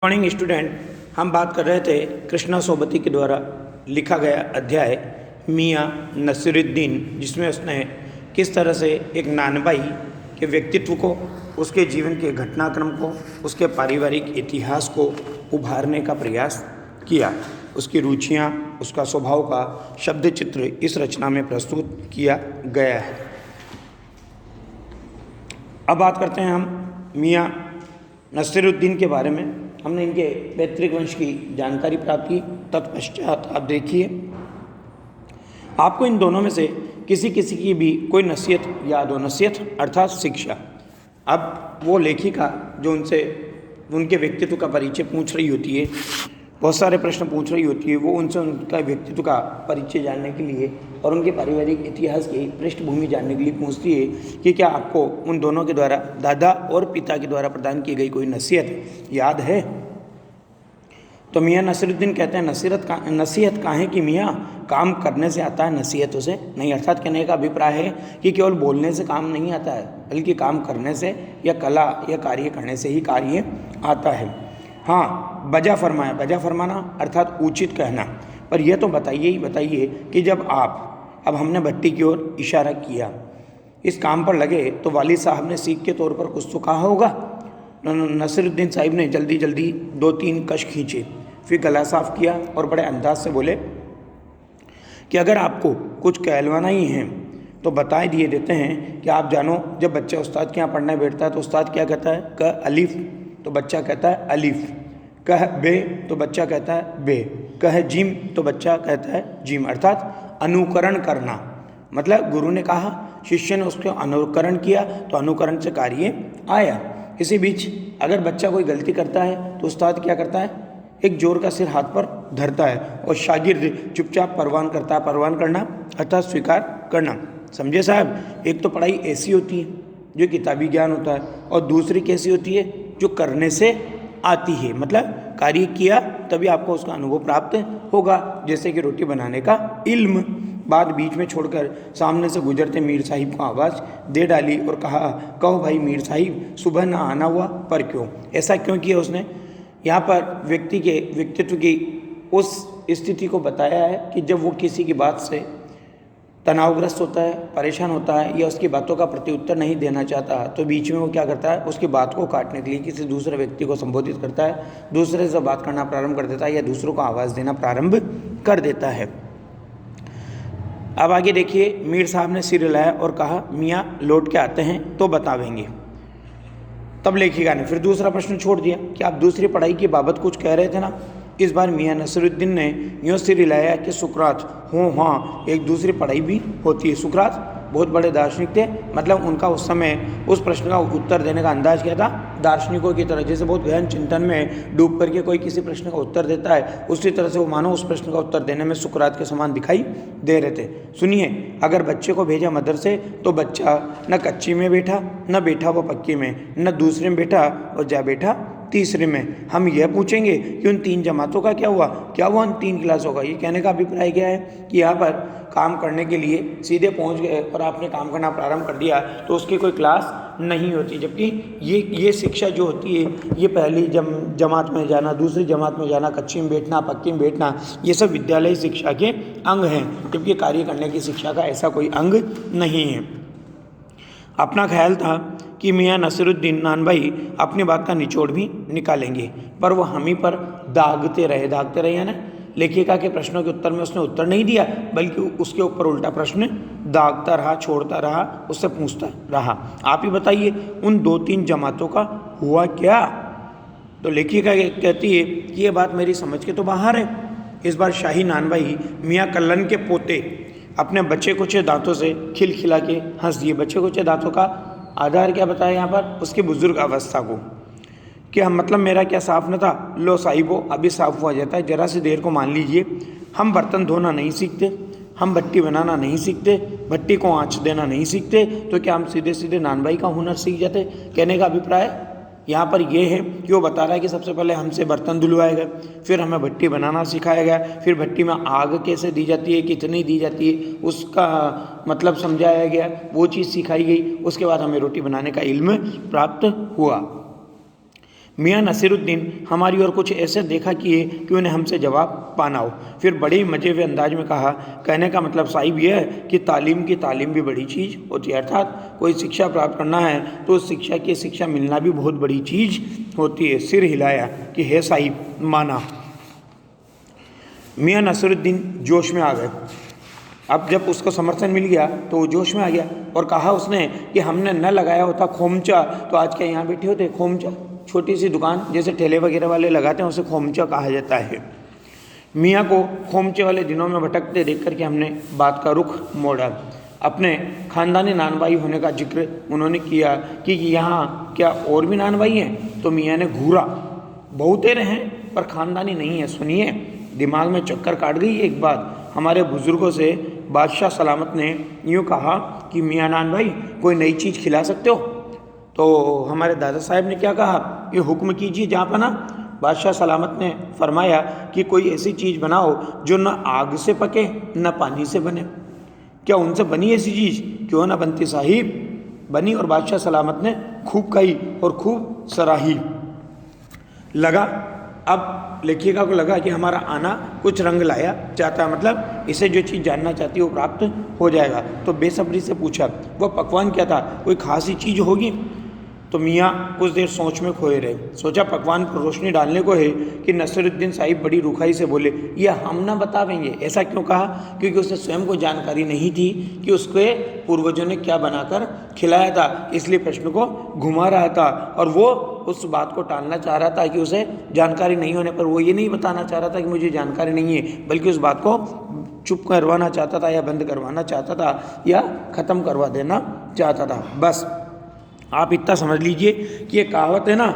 Morning student, हम बात कर रहे थे कृष्णा सोबती के द्वारा लिखा गया अध्याय मियाँ नसीरुद्दीन, जिसमें उसने किस तरह से एक नानबाई के व्यक्तित्व को, उसके जीवन के घटनाक्रम को, उसके पारिवारिक इतिहास को उभारने का प्रयास किया। उसकी रुचियाँ, उसका स्वभाव का शब्द चित्र इस रचना में प्रस्तुत किया गया है। अब बात करते हैं हम मियाँ नसीरुद्दीन के बारे में। हमने इनके पैतृक वंश की जानकारी प्राप्त की। तत्पश्चात आप देखिए, आपको इन दोनों में से किसी किसी की भी कोई नसीहत याद हो, नसीहत अर्थात शिक्षा। अब वो लेखिका जो उनसे उनके व्यक्तित्व का परिचय पूछ रही होती है, बहुत सारे प्रश्न पूछ रही होती है, वो उनसे उनका व्यक्तित्व का परिचय जानने के लिए और उनके पारिवारिक इतिहास की पृष्ठभूमि जानने के लिए पूछती है कि क्या आपको उन दोनों के द्वारा, दादा और पिता के द्वारा प्रदान की गई कोई नसीहत याद है। तो मियाँ नसीरुद्दीन कहते हैं, नसीहत काहे कि मियाँ, काम करने से आता है, नसीहतों से नहीं। अर्थात कहने का अभिप्राय है कि केवल बोलने से काम नहीं आता है, बल्कि काम करने से या कला या कार्य करने से ही कार्य आता है। हाँ, बजा फरमाया, बजा फरमाना अर्थात उचित कहना। पर यह तो बताइए ही बताइए कि जब आप, अब हमने भट्टी की ओर इशारा किया, इस काम पर लगे तो वालिद साहब ने सीख के तौर पर कुछ तो कहा होगा। नसीरुद्दीन साहिब ने जल्दी जल्दी 2-3 कश खींचे, फिर गला साफ किया और बड़े अंदाज से बोले कि अगर आपको कुछ कहलवाना ही है तो बता दिए देते हैं कि आप जानो, जब बच्चा उस्ताद के यहाँ पढ़ने बैठता है तो उस्ताद क्या कहता है, क अलिफ तो बच्चा कहता है अलिफ, कह बे तो बच्चा कहता है बे, कह जिम तो बच्चा कहता है जिम। अर्थात अनुकरण करना, मतलब गुरु ने कहा, शिष्य ने उसका अनुकरण किया तो अनुकरण से कार्य आया। इसी बीच अगर बच्चा कोई गलती करता है तो उस्ताद क्या करता है, एक जोर का सिर हाथ पर धरता है और शागिर्द चुपचाप परवान करता है। परवान करना अर्थात स्वीकार करना। समझे साहब, एक तो पढ़ाई ऐसी होती है जो किताबी ज्ञान होता है, और दूसरी कैसी होती है जो करने से आती है, मतलब कार्य किया तभी आपको उसका अनुभव प्राप्त होगा। जैसे कि रोटी बनाने का इल्म। बात बीच में छोड़कर सामने से गुजरते मीर साहिब को आवाज़ दे डाली और कहा, कहो भाई मीर साहिब, सुबह ना आना हुआ पर क्यों? ऐसा क्यों किया उसने? यहाँ पर व्यक्ति के व्यक्तित्व की उस स्थिति को बताया है कि जब वो किसी की बात से तनावग्रस्त होता है, परेशान होता है, या उसकी बातों का प्रत्युत्तर नहीं देना चाहता, तो बीच में वो क्या करता है, उसकी बात को काटने के लिए किसी दूसरे व्यक्ति को संबोधित करता है, दूसरे से बात करना प्रारंभ कर देता है, या दूसरों को आवाज़ देना प्रारंभ कर देता है। अब आगे देखिए, मीर साहब ने सिर हिलाया और कहा, मियाँ लौट के आते हैं तो बतावेंगे। तब लेखिका ने फिर दूसरा प्रश्न छोड़ दिया कि आप दूसरी पढ़ाई की बाबत कुछ कह रहे थे ना। इस बार मियाँ नसीरुद्दीन ने यूँ सिर हिलाया कि सुकरात, हो हाँ, एक दूसरी पढ़ाई भी होती है। सुकरात बहुत बड़े दार्शनिक थे, मतलब उनका उस समय उस प्रश्न का उत्तर देने का अंदाज क्या था, दार्शनिकों की तरह। जैसे बहुत गहन चिंतन में डूब करके कोई किसी प्रश्न का उत्तर देता है, उसी तरह से वो मानो उस प्रश्न का उत्तर देने में सुकरात के समान दिखाई दे रहे थे। सुनिए, अगर बच्चे को भेजा मदरसे तो बच्चा न कच्ची में बैठा, न बैठा वो पक्की में, न दूसरे में बैठा और जा बैठा तीसरे में। हम यह पूछेंगे कि उन 3 जमातों का क्या हुआ उन 3 क्लासों का। ये कहने का अभिप्राय क्या है कि यहाँ पर काम करने के लिए सीधे पहुँच गए और आपने काम करना प्रारंभ कर दिया तो उसकी कोई क्लास नहीं होती। जबकि ये शिक्षा जो होती है, ये पहली जमात में जाना, दूसरी जमात में जाना, कच्ची में बैठना, पक्की में बैठना, ये सब विद्यालय शिक्षा के अंग हैं, जबकि कार्य करने की शिक्षा का ऐसा कोई अंग नहीं है। अपना ख्याल था कि मियाँ नसीरुद्दीन नानभाई अपनी बात का निचोड़ भी निकालेंगे, पर वो हम ही पर दागते रहे यानी लेखिका के प्रश्नों के उत्तर में उसने उत्तर नहीं दिया, बल्कि उसके ऊपर उल्टा प्रश्न दागता रहा, छोड़ता रहा, उससे पूछता रहा, आप ही बताइए उन 2-3 जमातों का हुआ क्या? तो लेखिका कहती है कि ये बात मेरी समझ के तो बाहर है। इस बार शाही नानभाई मियाँ कल्लन के पोते अपने बच्चे कुचे दांतों से खिलखिला के हंस दिए। बच्चे कुचे दांतों का आधार क्या बताया यहाँ पर, उसकी बुजुर्ग अवस्था को। क्या मतलब मेरा क्या साफ न था? लो साहिबो, अभी साफ हुआ जाता है, जरा सी देर को मान लीजिए। हम बर्तन धोना नहीं सीखते, हम भट्टी बनाना नहीं सीखते, भट्टी को आँच देना नहीं सीखते, तो क्या हम सीधे सीधे नानभाई का हुनर सीख जाते? कहने का अभिप्राय यहाँ पर यह है कि वो बता रहा है कि सबसे पहले हमसे बर्तन धुलवाए गए, फिर हमें भट्टी बनाना सिखाया गया, फिर भट्टी में आग कैसे दी जाती है, कितनी दी जाती है, उसका मतलब समझाया गया, वो चीज़ सिखाई गई। उसके बाद हमें रोटी बनाने का इल्म प्राप्त हुआ। मियाँ नसीरुद्दीन हमारी ओर कुछ ऐसे देखा किए कि उन्हें हमसे जवाब पाना हो। फिर बड़े ही मजे हुए अंदाज में कहा, कहने का मतलब साहिब यह है कि तालीम की तालीम भी बड़ी चीज़ होती है, अर्थात कोई शिक्षा प्राप्त करना है तो उस शिक्षा की शिक्षा मिलना भी बहुत बड़ी चीज़ होती है। सिर हिलाया कि हे साहिब, माना। मियाँ नसीरुद्दीन जोश में आ गए। अब जब उसको समर्थन मिल गया तो वो जोश में आ गया और कहा उसने कि हमने न लगाया होता खोमचा तो आज क्या यहाँ बैठे होते। खोमचा छोटी सी दुकान जैसे ठेले वगैरह वाले लगाते हैं, उसे खोमचा कहा जाता है। मियाँ को खोमचे वाले दिनों में भटकते देख करके हमने बात का रुख मोड़ा। अपने ख़ानदानी नानभाई होने का जिक्र उन्होंने किया कि यहाँ क्या और भी नानभाई हैं, तो मियाँ ने घूरा, बहुतेरे हैं पर ख़ानदानी नहीं है। सुनिए, दिमाग में चक्कर काट गई एक बात। हमारे बुज़ुर्गों से बादशाह सलामत ने यूँ कहा कि मियाँ नान भाई कोई नई चीज़ खिला सकते हो। तो हमारे दादा साहब ने क्या कहा, ये हुक्म कीजिए जहाँपना। बादशाह सलामत ने फरमाया कि कोई ऐसी चीज़ बनाओ जो न आग से पके न पानी से बने। क्या उनसे बनी ऐसी चीज़? क्यों ना बनती साहिब, बनी और बादशाह सलामत ने खूब कही और खूब सराही। लगा अब लेखिका को लगा कि हमारा आना कुछ रंग लाया चाहता है, मतलब इसे जो चीज़ जानना चाहती है वो प्राप्त हो जाएगा। तो बेसब्री से पूछा वह पकवान क्या था, कोई खास ही चीज़ होगी। तो मियाँ कुछ देर सोच में खोए रहे। सोचा पकवान पर रोशनी डालने को है कि नसीरुद्दीन साहिब बड़ी रुखाई से बोले, यह हम ना बतावेंगे। ऐसा क्यों कहा? क्योंकि उसे स्वयं को जानकारी नहीं थी कि उसके पूर्वजों ने क्या बनाकर खिलाया था, इसलिए प्रश्न को घुमा रहा था और वो उस बात को टालना चाह रहा था कि उसे जानकारी नहीं होने पर वो ये नहीं बताना चाह रहा था कि मुझे जानकारी नहीं है, बल्कि उस बात को चुप करवाना चाहता था या बंद करवाना चाहता था या ख़त्म करवा देना चाहता था। बस आप इतना समझ लीजिए कि ये कहावत है ना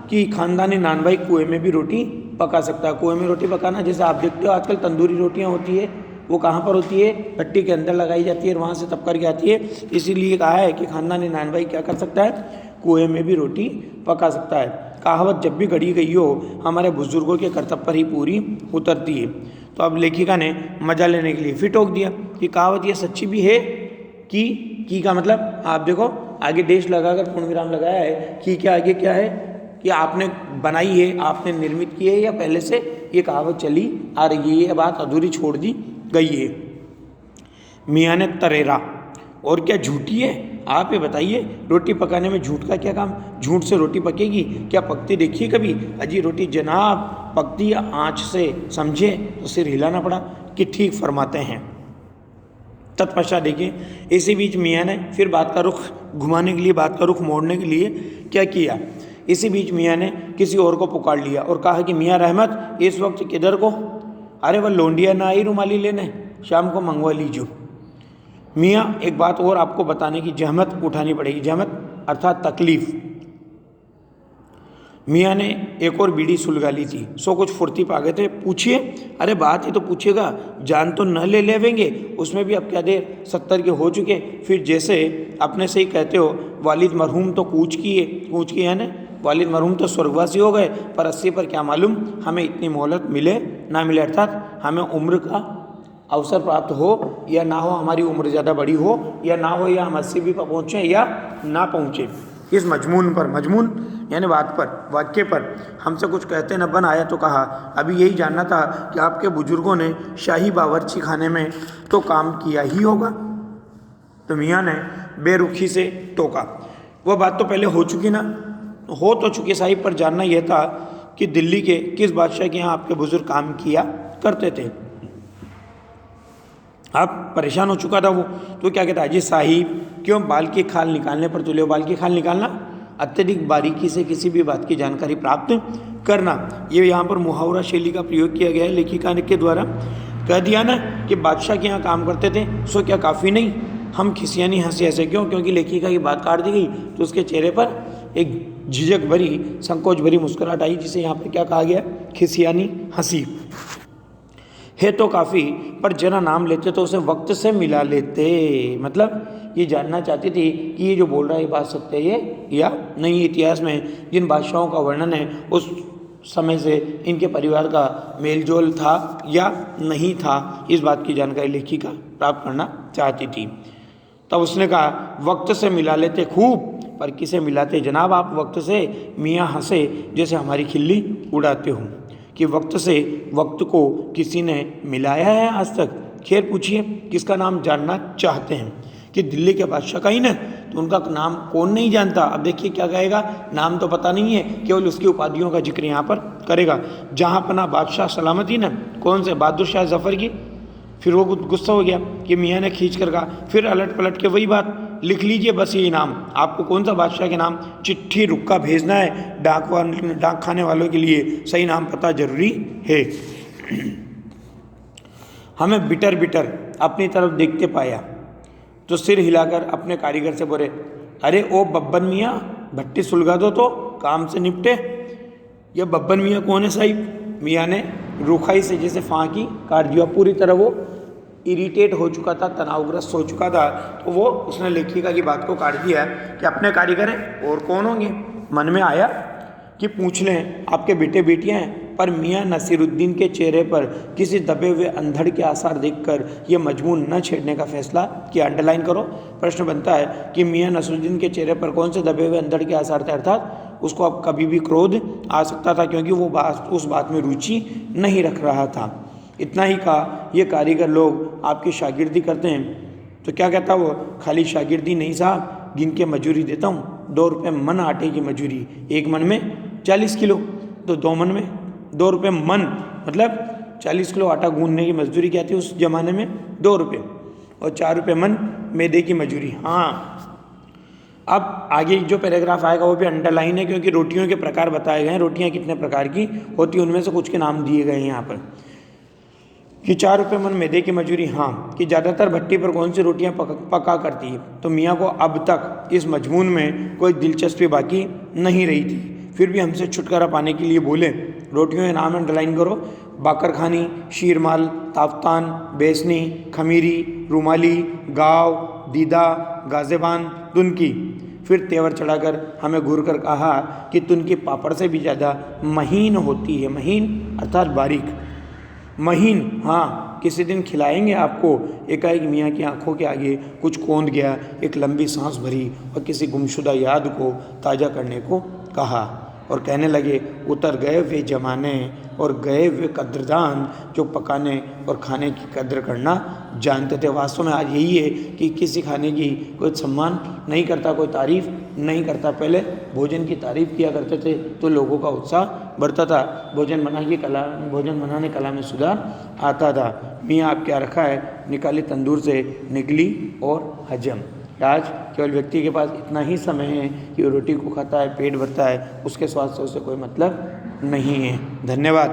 कि ख़ानदानी नान भाई कुएँ में भी रोटी पका सकता है। कुएँ में रोटी पकाना, जैसे आप देखते हो आजकल तंदूरी रोटियाँ होती है, वो कहाँ पर होती है? भट्टी के अंदर लगाई जाती है और वहाँ से तप करके आती है। इसीलिए कहा है कि ख़ानदानी नान भाई क्या कर सकता है, कुएँ में भी रोटी पका सकता है। कहावत जब भी गढ़ी गई हो हमारे बुजुर्गों के कर्तव्य पर ही पूरी उतरती है। तो अब लेखिका ने मजा लेने के लिए फिर टोक दिया कि कहावत ये सच्ची भी है की का मतलब आप देखो आगे देश लगाकर पूर्ण विराम लगाया है, की के आगे क्या है कि आपने बनाई है, आपने निर्मित की है या पहले से ये कहावत चली आ रही है, ये बात अधूरी छोड़ दी गई है। मियाँ ने तरेरा, और क्या झूठी है? आप ये बताइए, रोटी पकाने में झूठ का क्या काम? झूठ से रोटी पकेगी क्या? पकती देखिए कभी? अजी रोटी जनाब पकती या आँच से, समझे? तो सिर हिलाना पड़ा कि ठीक फरमाते हैं। तत्पश्चात देखिए, इसी बीच मियाँ ने फिर बात का रुख घुमाने के लिए, बात का रुख मोड़ने के लिए क्या किया? इसी बीच मियाँ ने किसी और को पुकार लिया और कहा कि मियाँ रहमत इस वक्त किधर को? अरे वह लोंडिया ना आई रुमाली लेने, शाम को मंगवा लीजिए। मियाँ एक बात और आपको बताने की जहमत उठानी पड़ेगी, जहमत अर्थात तकलीफ। मियाँ ने एक और बीड़ी सुलगा ली थी, सो कुछ फुर्ती पा गए थे। पूछिए। अरे बात ही तो पूछिएगा, जान तो न ले लेवेंगे, उसमें भी अब क्या देर, 70 के हो चुके। फिर जैसे अपने से ही कहते हो वालिद मरहूम तो कूच किए है ना, वालिद मरहूम तो स्वर्गवासी हो गए, पर 80 पर क्या मालूम हमें इतनी मोहलत मिले ना मिले, अर्थात हमें उम्र का अवसर प्राप्त हो या ना हो, हमारी उम्र ज़्यादा बड़ी हो या ना हो, या हम 80 भी पहुँचें या ना पहुँचें। इस मजमून पर, मजमून यानी बात पर, वाक्य पर हमसे कुछ कहते न बन आया तो कहा अभी यही जानना था कि आपके बुजुर्गों ने शाही बावर्ची खाने में तो काम किया ही होगा। तो मियाँ ने बेरुखी से टोका, वह बात तो पहले हो चुकी ना, हो तो चुकी साहिब, पर जानना यह था कि दिल्ली के किस बादशाह के यहाँ आपके बुजुर्ग काम किया करते थे। आप परेशान हो चुका था वो, तो क्या कहता है, जी साहिब क्यों बाल की खाल निकालने पर तुले हो? बाल की खाल निकालना, अत्यधिक बारीकी से किसी भी बात की जानकारी प्राप्त करना, ये यहाँ पर मुहावरा शैली का प्रयोग किया गया है लेखिका के द्वारा। कह दिया ना कि बादशाह के यहाँ काम करते थे, सो क्या काफ़ी नहीं? हम खिसियानी हंसी ऐसे क्यों? क्योंकि लेखिका की बात काट दी गई तो उसके चेहरे पर एक झिझक भरी, संकोच भरी मुस्कुराहट आई, जिसे यहाँ पर क्या कहा गया, खिसियानी हंसी। है तो काफ़ी, पर जरा नाम लेते तो उसे वक्त से मिला लेते। मतलब ये जानना चाहती थी कि ये जो बोल रहा है ये बात सत्य है या नहीं। इतिहास में जिन बादशाहों का वर्णन है उस समय से इनके परिवार का मेलजोल था या नहीं था, इस बात की जानकारी लेखिका प्राप्त करना चाहती थी। तब उसने कहा वक्त से मिला लेते खूब, पर किसे मिलाते जनाब आप वक्त से, मियाँ हंसे जैसे हमारी खिल्ली उड़ाते हो। कि वक्त से वक्त को किसी ने मिलाया है आज तक? खैर पूछिए किसका नाम जानना चाहते हैं? कि दिल्ली के बादशाह का ही ना, तो उनका नाम कौन नहीं जानता। अब देखिए क्या कहेगा, नाम तो पता नहीं है, केवल उसकी उपाधियों का जिक्र यहाँ पर करेगा। जहाँ पना बादशाह सलामती ना, कौन से? बहादुर शाह जफ़र की। फिर वो गुस्सा हो गया कि मियाँ ने खींच कर कहा, फिर अलट पलट के वही बात, लिख लीजिए बस यही नाम। आपको कौन सा बादशाह के नाम? चिट्ठी रुक्का भेजना है डाक खाने वालों के लिए, सही नाम पता जरूरी है। हमें बिटर बिटर अपनी तरफ देखते पाया तो सिर हिलाकर अपने कारीगर से बोले, अरे ओ बब्बन मियाँ, भट्टी सुलगा दो तो काम से निपटे। यह बब्बन मियाँ कौन है साहिब? मियाँ ने रूखाई से जैसे फांकी काट दिया। पूरी तरह वो इरिटेट हो चुका था, तनावग्रस्त हो चुका था। तो वो उसने लेखिका की बात को काट दिया कि अपने कारीगर हैं और कौन होंगे। मन में आया कि पूछ लें आपके बेटे बेटियां हैं, पर मियाँ नसीरुद्दीन के चेहरे पर किसी दबे हुए अंधड़ के आसार देखकर यह मजमून न छेड़ने का फैसला किया। अंडरलाइन करो। प्रश्न बनता है कि मियाँ नसीरुद्दीन के चेहरे पर कौन से दबे हुए अंधड़ के आसार थे? अर्थात उसको अब कभी भी क्रोध आ सकता था, क्योंकि वो उस बात में रुचि नहीं रख रहा था। इतना ही कहा, ये कारीगर लोग आपकी शागिर्दी करते हैं। तो क्या कहता वो, खाली शागिर्दी नहीं साहब, गिन के मजूरी देता हूँ। 2 रुपये मन आटे की मजूरी, 1 मन में 40 किलो, तो 2 मन में 2 रुपये मन, मतलब 40 किलो आटा गूंदने की मजदूरी क्या थी उस ज़माने में? 2 रुपये। और 4 रुपये मन मैदे की मजूरी। हाँ, अब आगे जो पैराग्राफ आएगा वो भी अंडरलाइन है, क्योंकि रोटियों के प्रकार बताए गए हैं। रोटियां कितने प्रकार की होती हैं, उनमें से कुछ के नाम दिए गए हैं यहाँ पर। कि 4 रुपये मन मैदे की मजूरी। हाँ, कि ज़्यादातर भट्टी पर कौन सी रोटियां पका करती है? तो मियाँ को अब तक इस मजमून में कोई दिलचस्पी बाकी नहीं रही थी। फिर भी हमसे छुटकारा पाने के लिए बोले, रोटियों के नाम अंडरलाइन करो, बाकर खानी, शीरमाल, ताफ्तान, बेसनी, खमीरी, रुमाली, गाव, दीदा, गाजेबान, तुनकी। फिर तेवर चढ़ाकर हमें घूर कर कहा कि तुनकी पापड़ से भी ज़्यादा महीन होती है। महीन अर्थात बारीक। महीन, हाँ, किसी दिन खिलाएंगे आपको। एकाएक मियाँ की आंखों के आगे कुछ कौंध गया, एक लंबी सांस भरी और किसी गुमशुदा याद को ताज़ा करने को कहा और कहने लगे, उतर गए वे ज़माने और गए वे कद्रदान जो पकाने और खाने की कद्र करना जानते थे। वास्तव में आज यही है कि किसी खाने की कोई सम्मान नहीं करता, कोई तारीफ़ नहीं करता। पहले भोजन की तारीफ़ किया करते थे तो लोगों का उत्साह बढ़ता था, भोजन बनाने कला में सुधार आता था। मियाँ आप क्या रखा है, निकाली तंदूर से निकली और हजम। आज केवल व्यक्ति के पास इतना ही समय है कि वो रोटी को खाता है, पेट भरता है, उसके स्वास्थ्य से उसे कोई मतलब नहीं है। धन्यवाद।